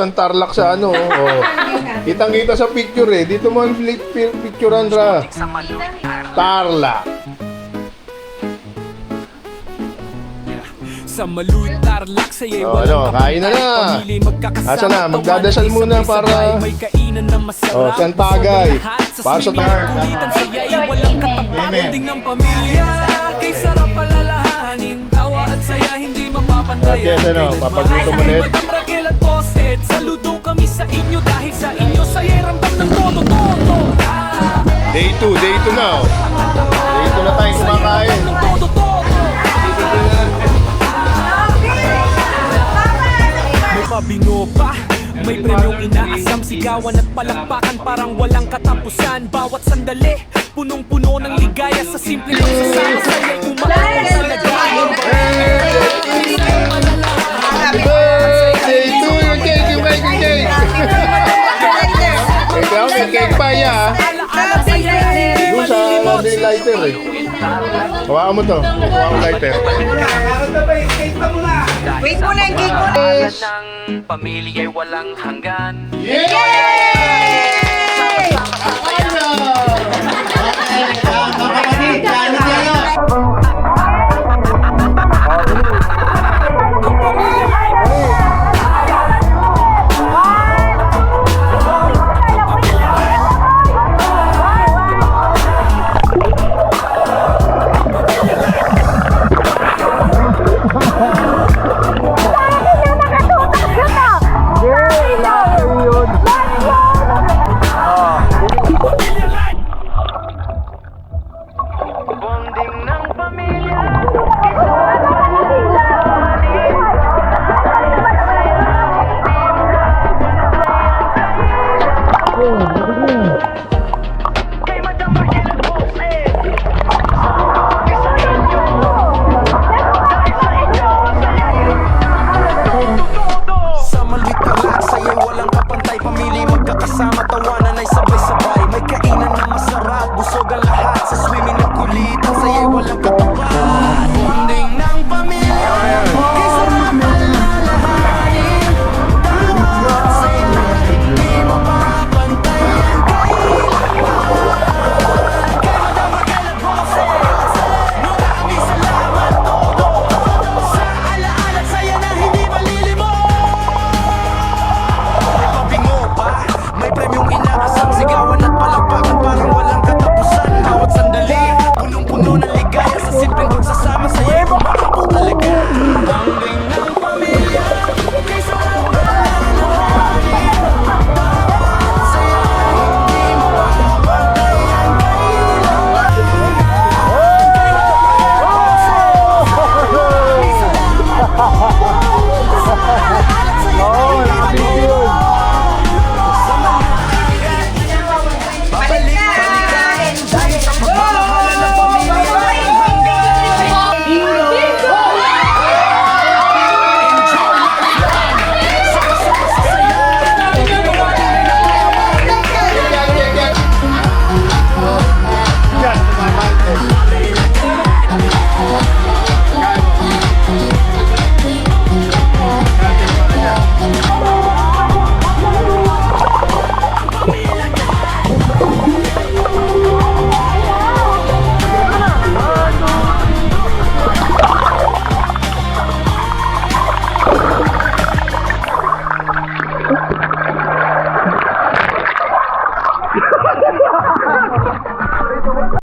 Ang Tarlac sa ano, oh. Kitang-kita sa picture eh. Dito mo ang picturean ra. Tarlac. Sa Maluy, Tarlac, saya'y Oh, ano, kain na na. Asa na, magdadasal muna para San Tagay. Para sa Kulitan saya'y walang katapang ng pamilya. Kay sarap palalahanin, tawa at saya hindi mapapantayan. Okay, ano, papagluto mo ulit. Saludo kami sa inyo dahil sa inyo saya'y ramdam ng todo-todo. Day 2 na. Oh. Day 2 na tayo kumakain. May mabingo pa, may premyong inaasam, sigawan at palakpakan parang walang katapusan. Bawat sandali, punong-puno ng ligaya sa simple pagsasama saya'y umaawang sa lagayan. Day 2 yung cake, yung cake. Ikaw, may cake pa ya. Doon sa laundry lighter eh. Hawakan mo to. Hawakan mo lighter. Wait muna yung cake mo. Yes. Ng pamilya'y walang hanggan. Yay!